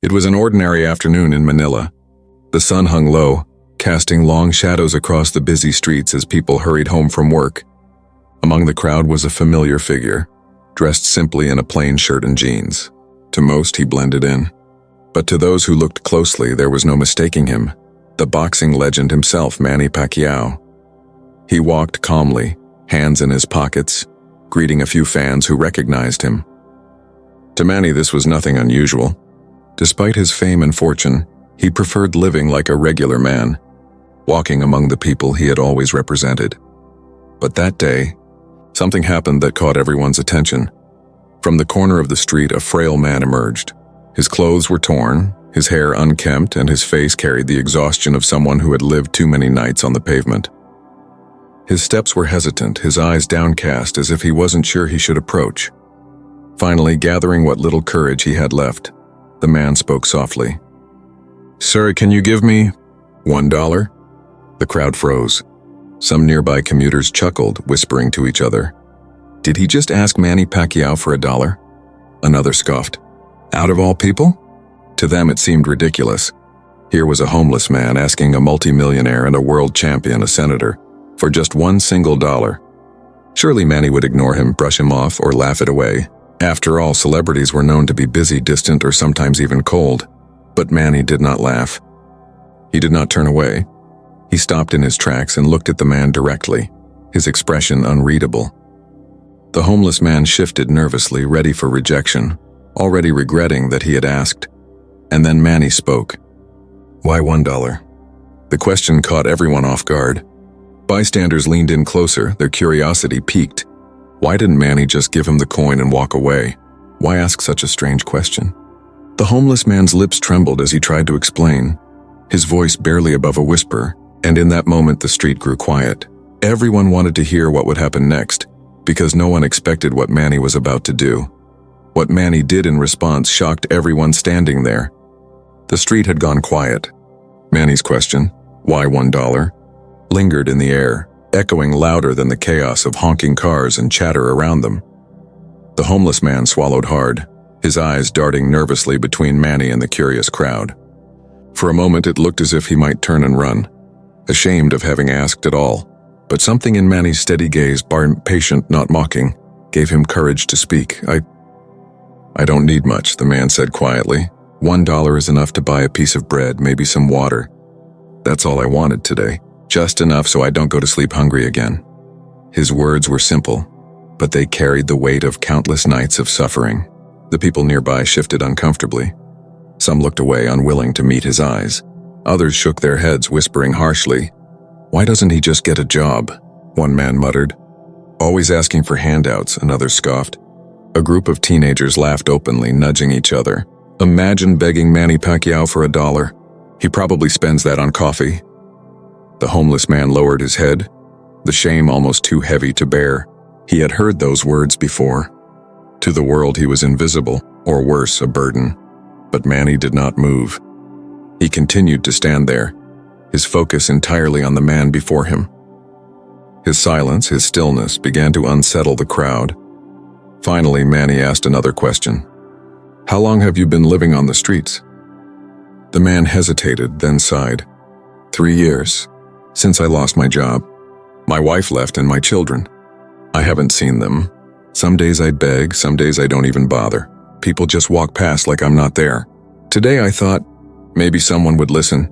It was an ordinary afternoon in Manila. The sun hung low, casting long shadows across the busy streets as people hurried home from work. Among the crowd was a familiar figure, dressed simply in a plain shirt and jeans. To most, he blended in. But to those who looked closely, there was no mistaking him, the boxing legend himself, Manny Pacquiao. He walked calmly, hands in his pockets, greeting a few fans who recognized him. To Manny, this was nothing unusual. Despite his fame and fortune, he preferred living like a regular man, walking among the people he had always represented. But that day, something happened that caught everyone's attention. From the corner of the street, a frail man emerged. His clothes were torn, his hair unkempt, and his face carried the exhaustion of someone who had lived too many nights on the pavement. His steps were hesitant, his eyes downcast as if he wasn't sure he should approach. Finally, gathering what little courage he had left, the man spoke softly. "Sir, can you give me $1? The crowd froze. Some nearby commuters chuckled, whispering to each other. Did he just ask Manny Pacquiao for $1? Another scoffed. Out of all people? To them it seemed ridiculous. Here was a homeless man asking a multimillionaire and a world champion, a senator, for just one single dollar. Surely Manny would ignore him, brush him off, or laugh it away. After all, celebrities were known to be busy, distant, or sometimes even cold. But Manny did not laugh. He did not turn away. He stopped in his tracks and looked at the man directly, his expression unreadable. The homeless man shifted nervously, ready for rejection, already regretting that he had asked. And then Manny spoke. "Why $1? The question caught everyone off guard. Bystanders leaned in closer, their curiosity piqued. Why didn't Manny just give him the coin and walk away? Why ask such a strange question? The homeless man's lips trembled as he tried to explain, his voice barely above a whisper, and in that moment the street grew quiet. Everyone wanted to hear what would happen next, because no one expected what Manny was about to do. What Manny did in response shocked everyone standing there. The street had gone quiet. Manny's question, "Why $1?" lingered in the air, echoing louder than the chaos of honking cars and chatter around them. The homeless man swallowed hard, his eyes darting nervously between Manny and the curious crowd. For a moment it looked as if he might turn and run, ashamed of having asked at all. But something in Manny's steady gaze, patient, not mocking, gave him courage to speak. I don't need much, the man said quietly. $1 is enough to buy a piece of bread, maybe some water. That's all I wanted today. Just enough so I don't go to sleep hungry again." His words were simple, but they carried the weight of countless nights of suffering. The people nearby shifted uncomfortably. Some looked away, unwilling to meet his eyes. Others shook their heads, whispering harshly. "Why doesn't he just get a job?" one man muttered. "Always asking for handouts," another scoffed. A group of teenagers laughed openly, nudging each other. "Imagine begging Manny Pacquiao for $1. He probably spends that on coffee." The homeless man lowered his head, the shame almost too heavy to bear. He had heard those words before. To the world he was invisible, or worse, a burden. But Manny did not move. He continued to stand there, his focus entirely on the man before him. His silence, his stillness, began to unsettle the crowd. Finally, Manny asked another question. "How long have you been living on the streets?" The man hesitated, then sighed. 3 years. Since I lost my job. My wife left and my children. I haven't seen them. Some days I beg, some days I don't even bother. People just walk past like I'm not there. Today I thought, maybe someone would listen.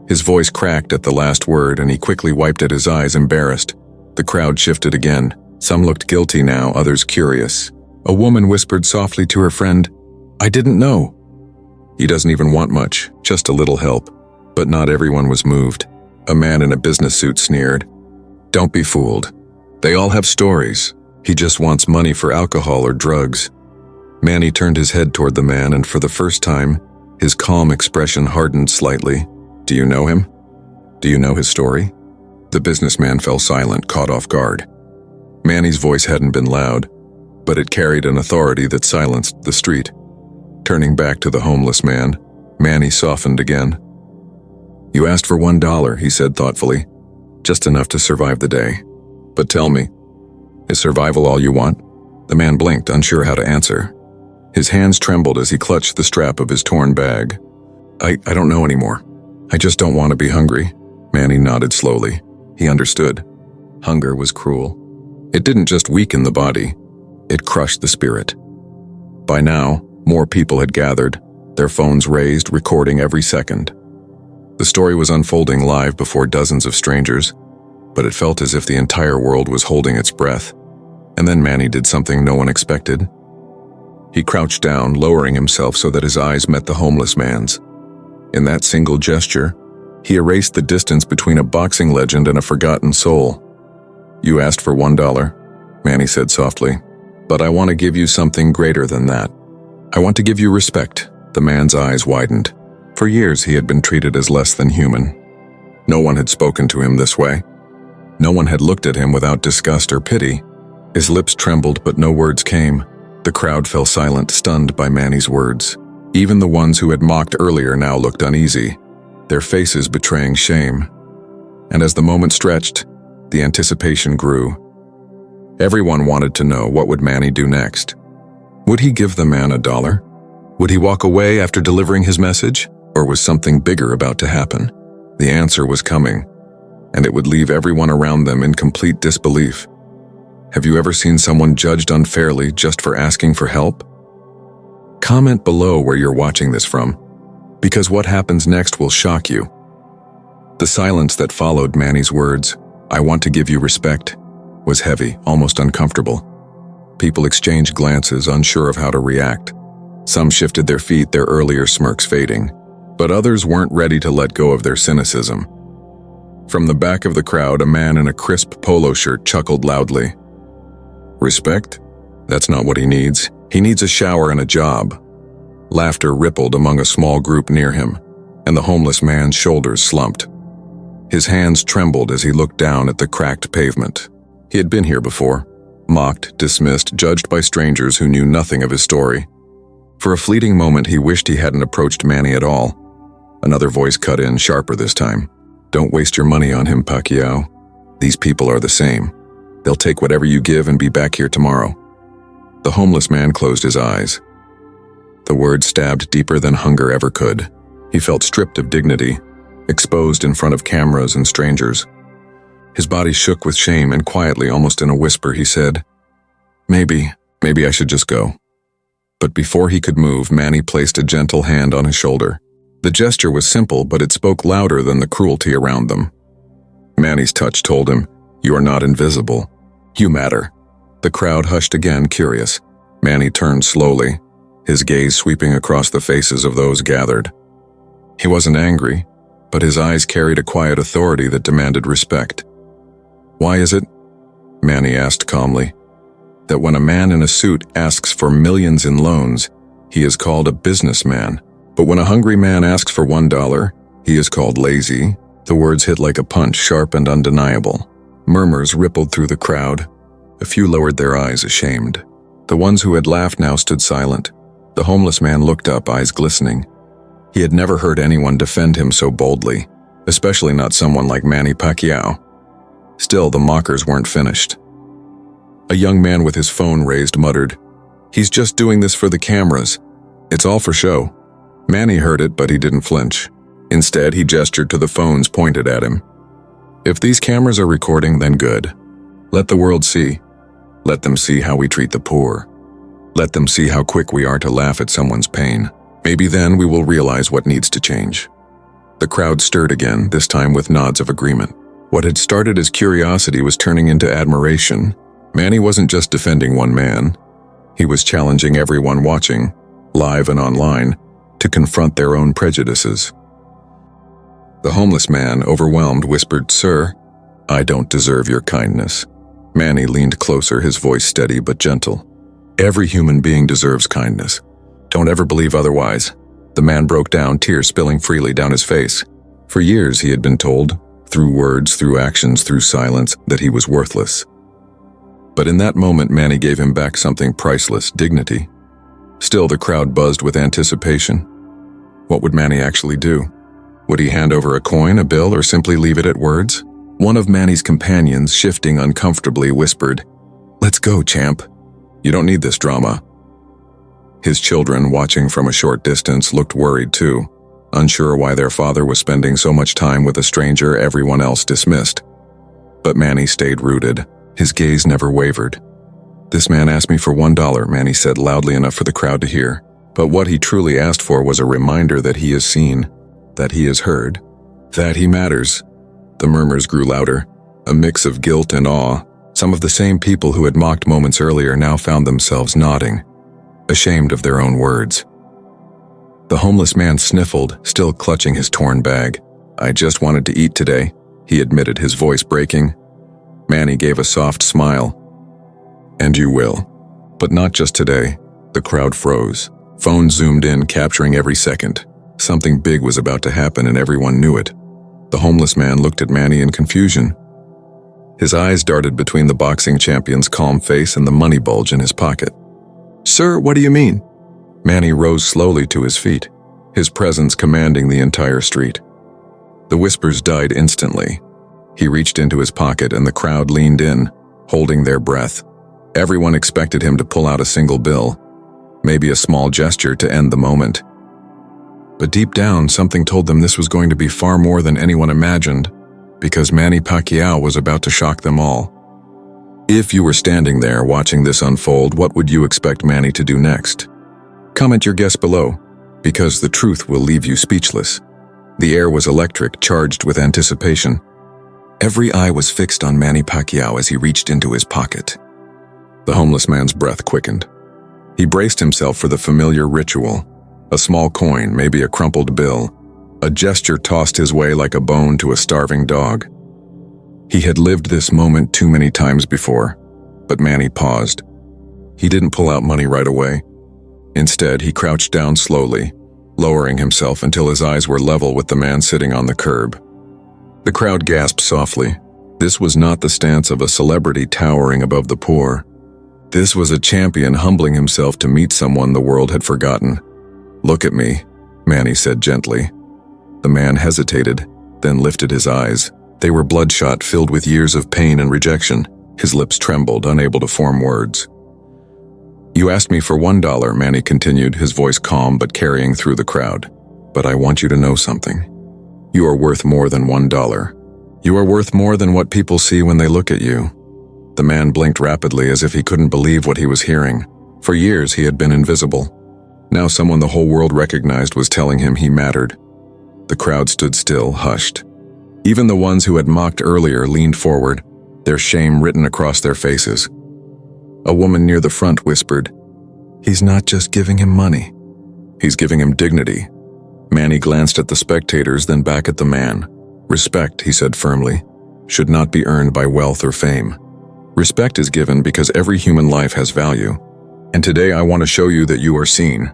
His voice cracked at the last word and he quickly wiped at his eyes, embarrassed. The crowd shifted again. Some looked guilty now, others curious. A woman whispered softly to her friend, "I didn't know." He doesn't even want much, just a little help. But not everyone was moved. A man in a business suit sneered. "Don't be fooled. They all have stories. He just wants money for alcohol or drugs." Manny turned his head toward the man and for the first time, his calm expression hardened slightly. "Do you know him? Do you know his story?" The businessman fell silent, caught off guard. Manny's voice hadn't been loud, but it carried an authority that silenced the street. Turning back to the homeless man, Manny softened again. "You asked for $1, he said thoughtfully. "Just enough to survive the day. But tell me, is survival all you want?" The man blinked, unsure how to answer. His hands trembled as he clutched the strap of his torn bag. I don't know anymore. I just don't want to be hungry. Manny nodded slowly. He understood. Hunger was cruel. It didn't just weaken the body. It crushed the spirit. By now, more people had gathered, their phones raised, recording every second. The story was unfolding live before dozens of strangers, but it felt as if the entire world was holding its breath. And then Manny did something no one expected. He crouched down, lowering himself so that his eyes met the homeless man's. In that single gesture, he erased the distance between a boxing legend and a forgotten soul. "You asked for $1, Manny said softly. "But I want to give you something greater than that. I want to give you respect." The man's eyes widened. For years he had been treated as less than human. No one had spoken to him this way. No one had looked at him without disgust or pity. His lips trembled, but no words came. The crowd fell silent, stunned by Manny's words. Even the ones who had mocked earlier now looked uneasy, their faces betraying shame. And as the moment stretched, the anticipation grew. Everyone wanted to know, what would Manny do next? Would he give the man $1? Would he walk away after delivering his message? Or was something bigger about to happen? The answer was coming, and it would leave everyone around them in complete disbelief. Have you ever seen someone judged unfairly just for asking for help? Comment below where you're watching this from, because what happens next will shock you. The silence that followed Manny's words, "I want to give you respect," was heavy, almost uncomfortable. People exchanged glances, unsure of how to react. Some shifted their feet, their earlier smirks fading, but others weren't ready to let go of their cynicism. From the back of the crowd, a man in a crisp polo shirt chuckled loudly. "Respect? That's not what he needs. He needs a shower and a job." Laughter rippled among a small group near him, and the homeless man's shoulders slumped. His hands trembled as he looked down at the cracked pavement. He had been here before, mocked, dismissed, judged by strangers who knew nothing of his story. For a fleeting moment, he wished he hadn't approached Manny at all. Another voice cut in, sharper this time. "Don't waste your money on him, Pacquiao. These people are the same. They'll take whatever you give and be back here tomorrow." The homeless man closed his eyes. The words stabbed deeper than hunger ever could. He felt stripped of dignity, exposed in front of cameras and strangers. His body shook with shame, and quietly, almost in a whisper, he said, Maybe I should just go." But before he could move, Manny placed a gentle hand on his shoulder. The gesture was simple, but it spoke louder than the cruelty around them. Manny's touch told him, "You are not invisible. You matter." The crowd hushed again, curious. Manny turned slowly, his gaze sweeping across the faces of those gathered. He wasn't angry, but his eyes carried a quiet authority that demanded respect. "Why is it," Manny asked calmly, "that when a man in a suit asks for millions in loans, he is called a businessman, but when a hungry man asks for $1, he is called lazy?" The words hit like a punch, sharp and undeniable. Murmurs rippled through the crowd. A few lowered their eyes, ashamed. The ones who had laughed now stood silent. The homeless man looked up, eyes glistening. He had never heard anyone defend him so boldly, especially not someone like Manny Pacquiao. Still, the mockers weren't finished. A young man with his phone raised muttered, "He's just doing this for the cameras. It's all for show." Manny heard it, but he didn't flinch. Instead, he gestured to the phones pointed at him. "If these cameras are recording, then good. Let the world see. Let them see how we treat the poor. Let them see how quick we are to laugh at someone's pain. Maybe then we will realize what needs to change." The crowd stirred again, this time with nods of agreement. What had started as curiosity was turning into admiration. Manny wasn't just defending one man. He was challenging everyone watching, live and online, to confront their own prejudices. The homeless man, overwhelmed, whispered, "Sir, I don't deserve your kindness." Manny leaned closer, his voice steady but gentle. "Every human being deserves kindness. Don't ever believe otherwise." The man broke down, tears spilling freely down his face. For years he had been told, through words, through actions, through silence, that he was worthless. But in that moment, Manny gave him back something priceless, dignity. Still, the crowd buzzed with anticipation. What would Manny actually do? Would he hand over a coin, a bill, or simply leave it at words? One of Manny's companions, shifting uncomfortably, whispered, "Let's go, champ. You don't need this drama." His children, watching from a short distance, looked worried too, unsure why their father was spending so much time with a stranger everyone else dismissed. But Manny stayed rooted. His gaze never wavered. "This man asked me for $1, Manny said loudly enough for the crowd to hear. But what he truly asked for was a reminder that he is seen, that he is heard, that he matters. The murmurs grew louder, a mix of guilt and awe. Some of the same people who had mocked moments earlier now found themselves nodding, ashamed of their own words. The homeless man sniffled, still clutching his torn bag. "I just wanted to eat today," he admitted, his voice breaking. Manny gave a soft smile. "And you will. But not just today." The crowd froze. Phones zoomed in, capturing every second. Something big was about to happen and everyone knew it. The homeless man looked at Manny in confusion. His eyes darted between the boxing champion's calm face and the money bulge in his pocket. "Sir, what do you mean?" Manny rose slowly to his feet, his presence commanding the entire street. The whispers died instantly. He reached into his pocket and the crowd leaned in, holding their breath. Everyone expected him to pull out a single bill, maybe a small gesture to end the moment. But deep down, something told them this was going to be far more than anyone imagined, because Manny Pacquiao was about to shock them all. If you were standing there watching this unfold, what would you expect Manny to do next? Comment your guess below, because the truth will leave you speechless. The air was electric, charged with anticipation. Every eye was fixed on Manny Pacquiao as he reached into his pocket. The homeless man's breath quickened. He braced himself for the familiar ritual. A small coin, maybe a crumpled bill. A gesture tossed his way like a bone to a starving dog. He had lived this moment too many times before, but Manny paused. He didn't pull out money right away. Instead, he crouched down slowly, lowering himself until his eyes were level with the man sitting on the curb. The crowd gasped softly. This was not the stance of a celebrity towering above the poor. This was a champion humbling himself to meet someone the world had forgotten. "Look at me," Manny said gently. The man hesitated, then lifted his eyes. They were bloodshot, filled with years of pain and rejection. His lips trembled, unable to form words. "You asked me for $1, Manny continued, his voice calm but carrying through the crowd. "But I want you to know something. You are worth more than $1. You are worth more than what people see when they look at you." The man blinked rapidly as if he couldn't believe what he was hearing. For years he had been invisible. Now someone the whole world recognized was telling him he mattered. The crowd stood still, hushed. Even the ones who had mocked earlier leaned forward, their shame written across their faces. A woman near the front whispered, "He's not just giving him money. He's giving him dignity." Manny glanced at the spectators, then back at the man. "Respect," he said firmly, "should not be earned by wealth or fame. Respect is given because every human life has value. And today I want to show you that you are seen."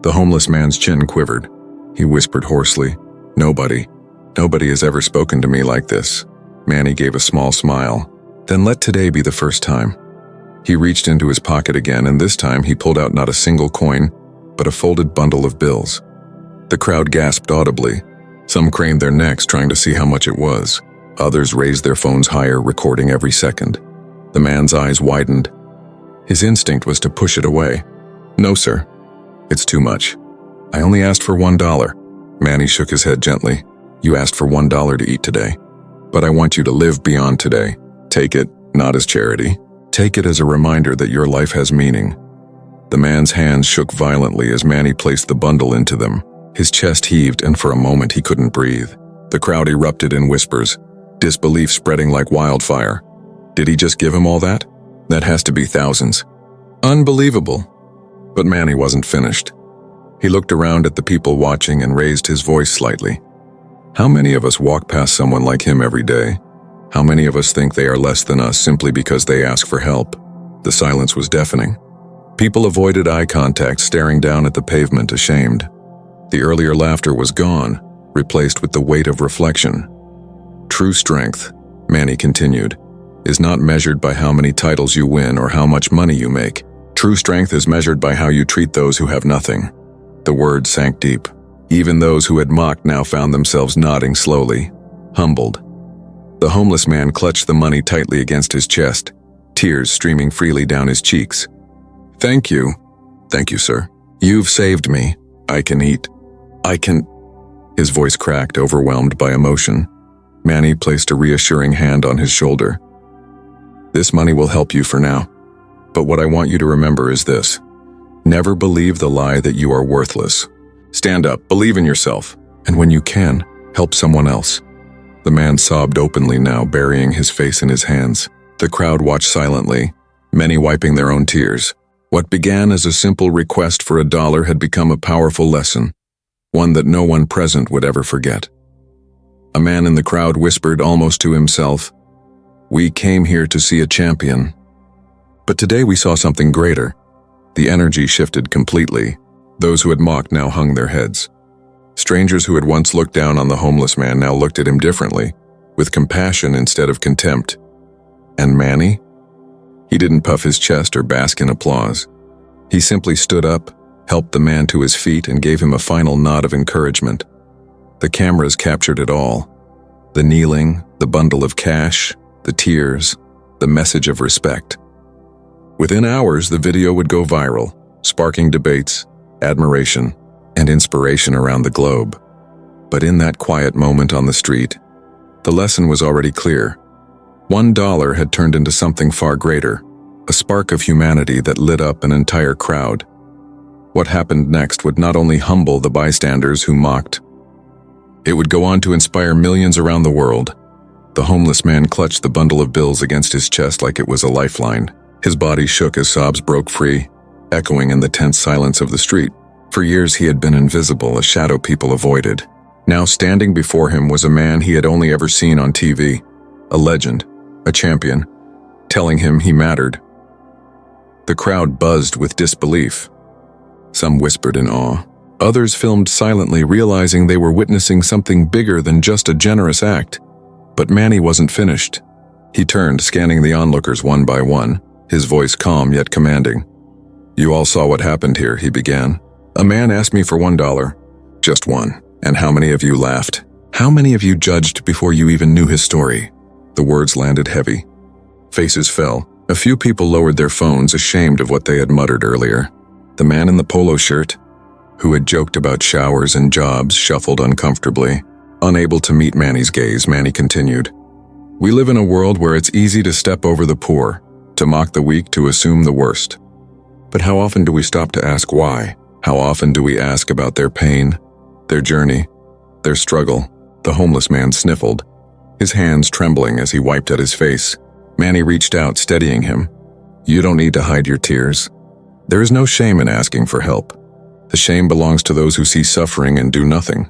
The homeless man's chin quivered. He whispered hoarsely, Nobody has ever spoken to me like this." Manny gave a small smile. "Then let today be the first time." He reached into his pocket again, and this time he pulled out not a single coin, but a folded bundle of bills. The crowd gasped audibly. Some craned their necks, trying to see how much it was. Others raised their phones higher, recording every second. The man's eyes widened. His instinct was to push it away. "No, sir. It's too much. I only asked for $1. Manny shook his head gently. "You asked for $1 to eat today. But I want you to live beyond today. Take it, not as charity. Take it as a reminder that your life has meaning." The man's hands shook violently as Manny placed the bundle into them. His chest heaved, and for a moment he couldn't breathe. The crowd erupted in whispers, disbelief spreading like wildfire. Did he just give him all that? That has to be thousands. Unbelievable. But Manny wasn't finished. He looked around at the people watching and raised his voice slightly. How many of us walk past someone like him every day? How many of us think they are less than us simply because they ask for help? The silence was deafening. People avoided eye contact, staring down at the pavement, ashamed. The earlier laughter was gone, replaced with the weight of reflection. "True strength," Manny continued, "is not measured by how many titles you win or how much money you make. True strength is measured by how you treat those who have nothing." The words sank deep. Even those who had mocked now found themselves nodding slowly, humbled. The homeless man clutched the money tightly against his chest, tears streaming freely down his cheeks. Thank you, sir," You've saved me. I can eat. I can... His voice cracked, overwhelmed by emotion. Manny placed a reassuring hand on his shoulder. This money will help you for now. But what I want you to remember is this. Never believe the lie that you are worthless. Stand up, believe in yourself, and when you can, help someone else. The man sobbed openly now, burying his face in his hands. The crowd watched silently, many wiping their own tears. What began as a simple request for $1 had become a powerful lesson, one that no one present would ever forget. A man in the crowd whispered almost to himself, "We came here to see a champion." But today we saw something greater. The energy shifted completely. Those who had mocked now hung their heads. Strangers who had once looked down on the homeless man now looked at him differently, with compassion instead of contempt. And Manny? He didn't puff his chest or bask in applause. He simply stood up, helped the man to his feet, and gave him a final nod of encouragement. The cameras captured it all. The kneeling, the bundle of cash, the tears, the message of respect. Within hours, the video would go viral, sparking debates, admiration, and inspiration around the globe. But in that quiet moment on the street, the lesson was already clear. $1 had turned into something far greater, a spark of humanity that lit up an entire crowd. What happened next would not only humble the bystanders who mocked, it would go on to inspire millions around the world. The homeless man clutched the bundle of bills against his chest like it was a lifeline. His body shook as sobs broke free, echoing in the tense silence of the street. For years he had been invisible, a shadow people avoided. Now standing before him was a man he had only ever seen on TV, a legend, a champion, telling him he mattered. The crowd buzzed with disbelief. Some whispered in awe. Others filmed silently, realizing they were witnessing something bigger than just a generous act. But Manny wasn't finished. He turned, scanning the onlookers one by one, his voice calm yet commanding. "You all saw what happened here," he began. "A man asked me for $1. Just one. And how many of you laughed? How many of you judged before you even knew his story?" The words landed heavy. Faces fell. A few people lowered their phones, ashamed of what they had muttered earlier. The man in the polo shirt, who had joked about showers and jobs, shuffled uncomfortably. Unable to meet Manny's gaze, Manny continued. "We live in a world where it's easy to step over the poor, to mock the weak, to assume the worst. But how often do we stop to ask why? How often do we ask about their pain, their journey, their struggle?" The homeless man sniffled, his hands trembling as he wiped at his face. Manny reached out, steadying him. "You don't need to hide your tears. There is no shame in asking for help. The shame belongs to those who see suffering and do nothing."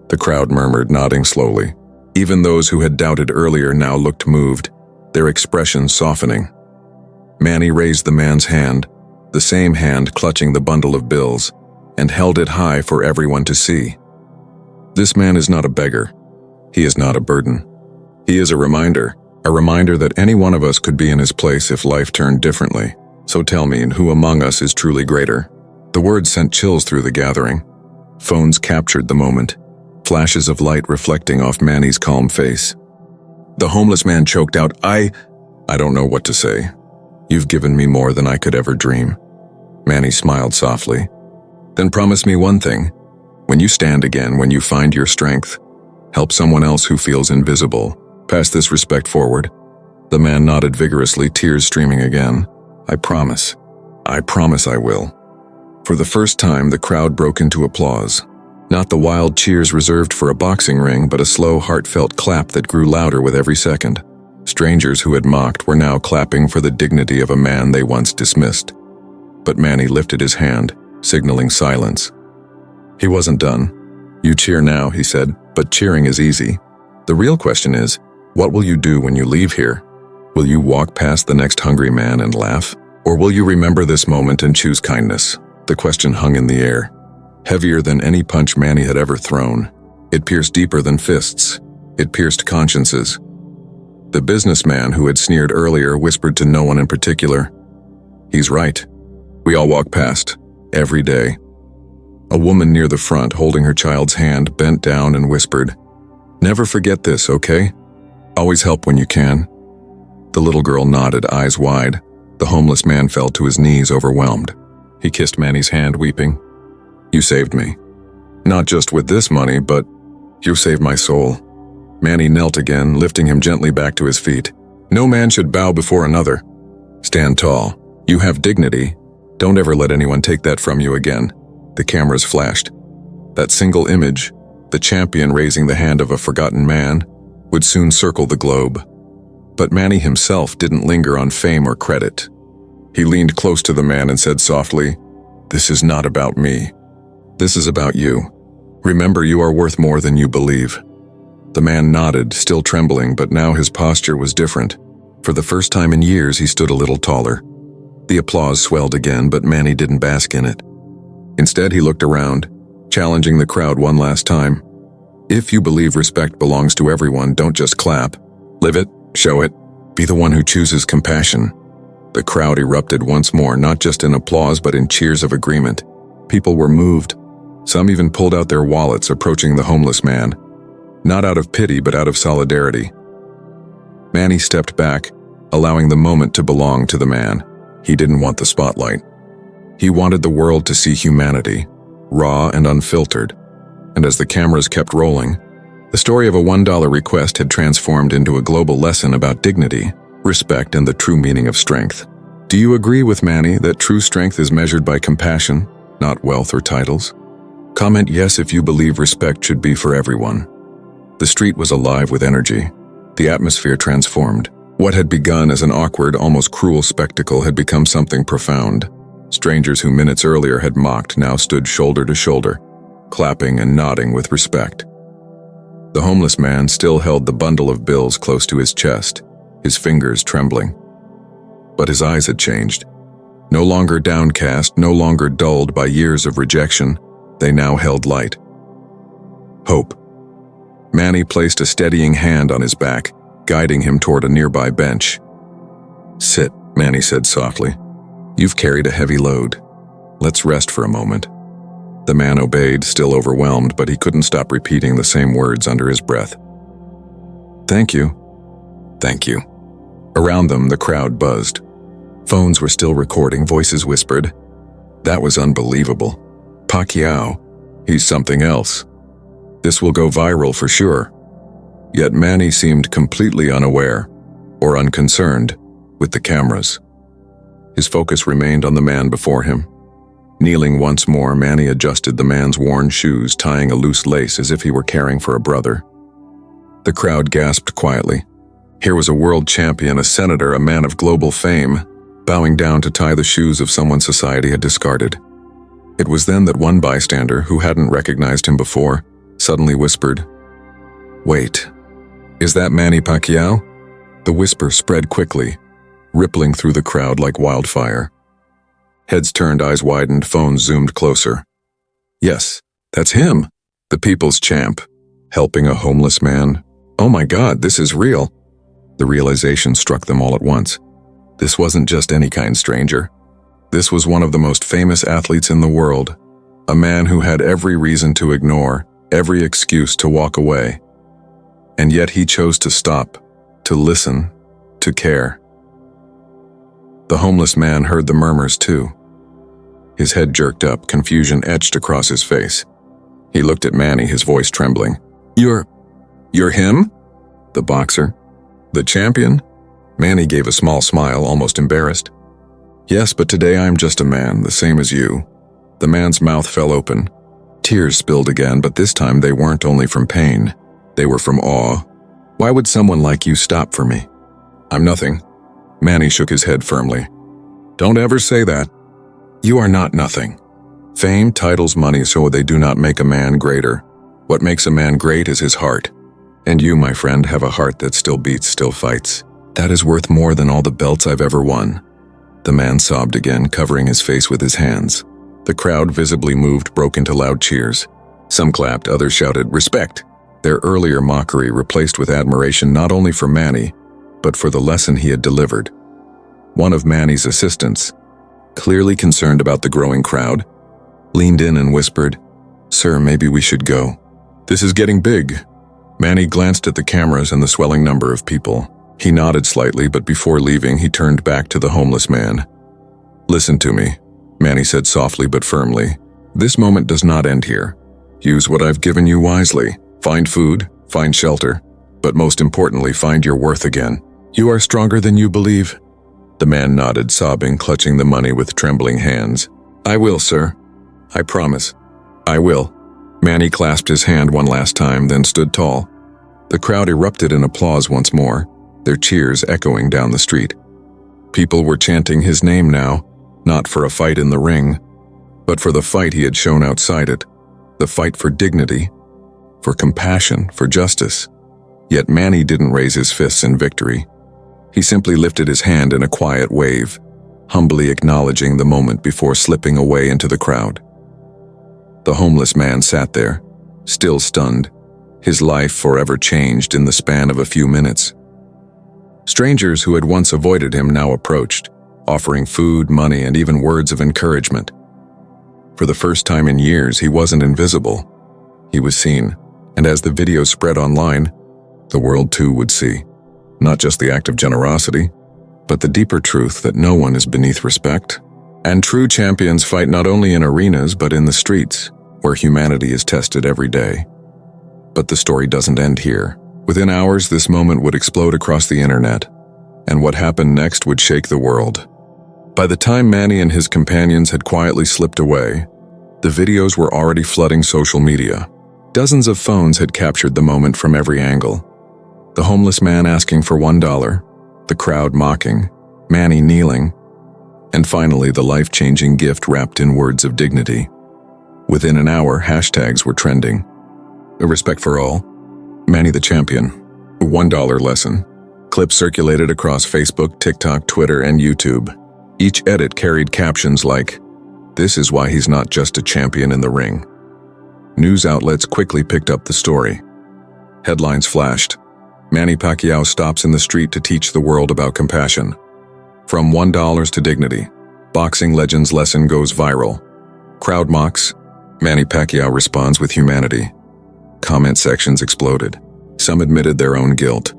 The crowd murmured, nodding slowly. Even those who had doubted earlier now looked moved, their expressions softening. Manny raised the man's hand, the same hand clutching the bundle of bills, and held it high for everyone to see. This man is not a beggar. He is not a burden. He is a reminder that any one of us could be in his place if life turned differently. So tell me, who among us is truly greater? The words sent chills through the gathering. Phones captured the moment, flashes of light reflecting off Manny's calm face. The homeless man choked out, I don't know what to say. You've given me more than I could ever dream." Manny smiled softly. "Then promise me one thing. When you stand again, when you find your strength, help someone else who feels invisible. Pass this respect forward." The man nodded vigorously, tears streaming again. "I promise. I promise I will." For the first time, the crowd broke into applause. Not the wild cheers reserved for a boxing ring, but a slow, heartfelt clap that grew louder with every second. Strangers who had mocked were now clapping for the dignity of a man they once dismissed. But Manny lifted his hand, signaling silence. He wasn't done. "You cheer now," he said, "but cheering is easy. The real question is, what will you do when you leave here? Will you walk past the next hungry man and laugh? Or will you remember this moment and choose kindness?" The question hung in the air, heavier than any punch Manny had ever thrown. It pierced deeper than fists. It pierced consciences. The businessman who had sneered earlier whispered to no one in particular, "He's right. We all walk past, every day." A woman near the front, holding her child's hand, bent down and whispered, "Never forget this, okay? Always help when you can." The little girl nodded, eyes wide. The homeless man fell to his knees, overwhelmed. He kissed Manny's hand, weeping. You saved me. Not just with this money, but you saved my soul." Manny knelt again, lifting him gently back to his feet. "No man should bow before another. Stand tall. You have dignity. Don't ever let anyone take that from you again." The cameras flashed. That single image, the champion raising the hand of a forgotten man, would soon circle the globe. But Manny himself didn't linger on fame or credit. He leaned close to the man and said softly, "This is not about me. This is about you. Remember, you are worth more than you believe." The man nodded, still trembling, but now his posture was different. For the first time in years, he stood a little taller. The applause swelled again, but Manny didn't bask in it. Instead, he looked around, challenging the crowd one last time. If you believe respect belongs to everyone, don't just clap. Live it, show it, be the one who chooses compassion. The crowd erupted once more, not just in applause but in cheers of agreement. People were moved. Some even pulled out their wallets, approaching the homeless man. Not out of pity, but out of solidarity. Manny stepped back, allowing the moment to belong to the man. He didn't want the spotlight. He wanted the world to see humanity, raw and unfiltered. And as the cameras kept rolling, the story of a $1 request had transformed into a global lesson about dignity, respect, and the true meaning of strength. Do you agree with Manny that true strength is measured by compassion, not wealth or titles? Comment yes if you believe respect should be for everyone. The street was alive with energy. The atmosphere transformed. What had begun as an awkward, almost cruel spectacle had become something profound. Strangers who minutes earlier had mocked now stood shoulder to shoulder, clapping and nodding with respect. The homeless man still held the bundle of bills close to his chest, his fingers trembling. But his eyes had changed. No longer downcast, no longer dulled by years of rejection, they now held light. Hope. Manny placed a steadying hand on his back, guiding him toward a nearby bench. "Sit," Manny said softly. "You've carried a heavy load. Let's rest for a moment." The man obeyed, still overwhelmed, but he couldn't stop repeating the same words under his breath. "Thank you. Thank you." Around them, the crowd buzzed. Phones were still recording, voices whispered. "That was unbelievable. Pacquiao. He's something else. This will go viral for sure." Yet Manny seemed completely unaware, or unconcerned, with the cameras. His focus remained on the man before him. Kneeling once more, Manny adjusted the man's worn shoes, tying a loose lace as if he were caring for a brother. The crowd gasped quietly. Here was a world champion, a senator, a man of global fame, bowing down to tie the shoes of someone society had discarded. It was then that one bystander, who hadn't recognized him before, suddenly whispered, "Wait, is that Manny Pacquiao?" The whisper spread quickly, rippling through the crowd like wildfire. Heads turned, eyes widened, phones zoomed closer. Yes, that's him, the people's champ, helping a homeless man. Oh my God, this is real. The realization struck them all at once. This wasn't just any kind stranger. This was one of the most famous athletes in the world, a man who had every reason to ignore, every excuse to walk away. And yet he chose to stop, to listen, to care. The homeless man heard the murmurs too. His head jerked up, confusion etched across his face. He looked at Manny, his voice trembling. You're him? The boxer? The champion? Manny gave a small smile, almost embarrassed. Yes, but today I'm just a man, the same as you. The man's mouth fell open. Tears spilled again, but this time they weren't only from pain. They were from awe. Why would someone like you stop for me? I'm nothing. Manny shook his head firmly. Don't ever say that. You are not nothing. Fame, titles, money, so they do not make a man greater. What makes a man great is his heart. And you, my friend, have a heart that still beats, still fights. That is worth more than all the belts I've ever won. The man sobbed again, covering his face with his hands. The crowd, visibly moved, broke into loud cheers. Some clapped, others shouted, "Respect!" Their earlier mockery replaced with admiration not only for Manny, but for the lesson he had delivered. One of Manny's assistants, clearly concerned about the growing crowd, leaned in and whispered, "Sir, maybe we should go. This is getting big." Manny glanced at the cameras and the swelling number of people. He nodded slightly, but before leaving, he turned back to the homeless man. "Listen to me," Manny said softly but firmly. This moment does not end here. Use what I've given you wisely. Find food, find shelter, but most importantly, find your worth again. You are stronger than you believe. The man nodded, sobbing, clutching the money with trembling hands. I will, sir. I promise. I will. Manny clasped his hand one last time, then stood tall. The crowd erupted in applause once more, their cheers echoing down the street. People were chanting his name now, not for a fight in the ring, but for the fight he had shown outside it, the fight for dignity, for compassion, for justice. Yet Manny didn't raise his fists in victory. He simply lifted his hand in a quiet wave, humbly acknowledging the moment before slipping away into the crowd. The homeless man sat there, still stunned, his life forever changed in the span of a few minutes. Strangers who had once avoided him now approached, offering food, money, and even words of encouragement. For the first time in years, he wasn't invisible. He was seen, and as the video spread online, the world too would see, not just the act of generosity, but the deeper truth that no one is beneath respect. And true champions fight not only in arenas but in the streets, where humanity is tested every day. But the story doesn't end here. Within hours, this moment would explode across the internet, and what happened next would shake the world. By the time Manny and his companions had quietly slipped away, the videos were already flooding social media. Dozens of phones had captured the moment from every angle. The homeless man asking for $1, the crowd mocking, Manny kneeling, and finally the life-changing gift wrapped in words of dignity. Within an hour, hashtags were trending. Respect for all, Manny the champion, $1 lesson. Clips circulated across Facebook, TikTok, Twitter, and YouTube. Each edit carried captions like, "This is why he's not just a champion in the ring." News outlets quickly picked up the story. Headlines flashed. Manny Pacquiao stops in the street to teach the world about compassion. From $1 to dignity, boxing legend's lesson goes viral. Crowd mocks. Manny Pacquiao responds with humanity. Comment sections exploded. Some admitted their own guilt.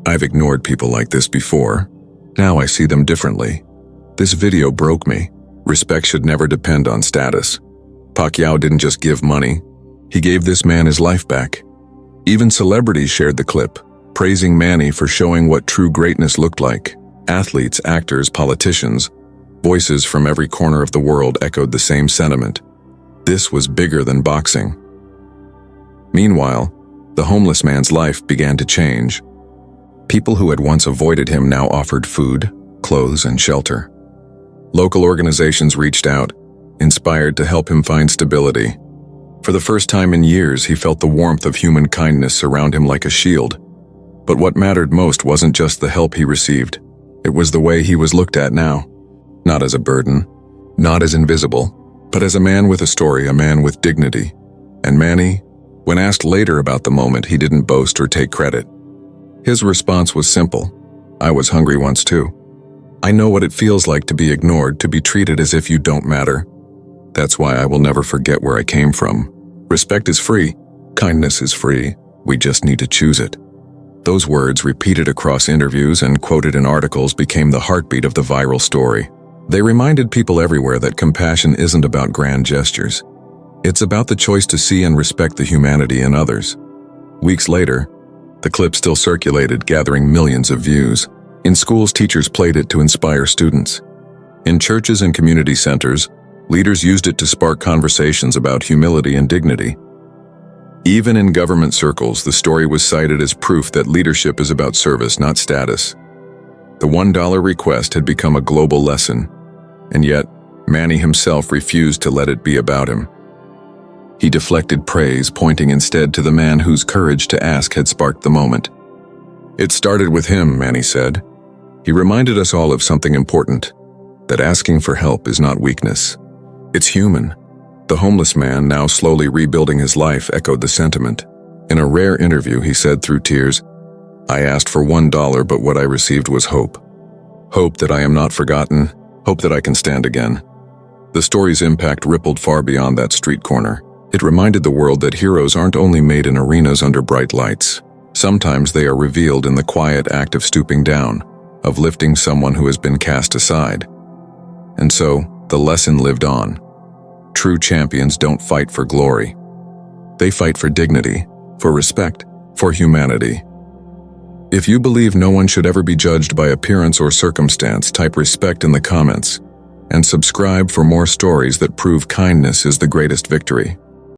I've ignored people like this before. Now I see them differently. This video broke me. Respect should never depend on status. Pacquiao didn't just give money. He gave this man his life back. Even celebrities shared the clip, praising Manny for showing what true greatness looked like. Athletes, actors, politicians, voices from every corner of the world echoed the same sentiment. This was bigger than boxing. Meanwhile, the homeless man's life began to change. People who had once avoided him now offered food, clothes, and shelter. Local organizations reached out, inspired to help him find stability. For the first time in years, he felt the warmth of human kindness surround him like a shield. But what mattered most wasn't just the help he received. It was the way he was looked at now. Not as a burden, not as invisible, but as a man with a story, a man with dignity. And Manny, when asked later about the moment, he didn't boast or take credit. His response was simple. I was hungry once too. I know what it feels like to be ignored, to be treated as if you don't matter. That's why I will never forget where I came from. Respect is free. Kindness is free. We just need to choose it. Those words, repeated across interviews and quoted in articles, became the heartbeat of the viral story. They reminded people everywhere that compassion isn't about grand gestures. It's about the choice to see and respect the humanity in others. Weeks later, the clip still circulated, gathering millions of views. In schools, teachers played it to inspire students. In churches and community centers, leaders used it to spark conversations about humility and dignity. Even in government circles, the story was cited as proof that leadership is about service, not status. The $1 request had become a global lesson, and yet Manny himself refused to let it be about him. He deflected praise, pointing instead to the man whose courage to ask had sparked the moment. It started with him, Manny said. He reminded us all of something important, that asking for help is not weakness. It's human. The homeless man, now slowly rebuilding his life, echoed the sentiment. In a rare interview, he said through tears, I asked for $1, but what I received was hope. Hope that I am not forgotten, hope that I can stand again. The story's impact rippled far beyond that street corner. It reminded the world that heroes aren't only made in arenas under bright lights. Sometimes they are revealed in the quiet act of stooping down, of lifting someone who has been cast aside. And so, the lesson lived on. True champions don't fight for glory. They fight for dignity, for respect, for humanity. If you believe no one should ever be judged by appearance or circumstance, type respect in the comments and subscribe for more stories that prove kindness is the greatest victory.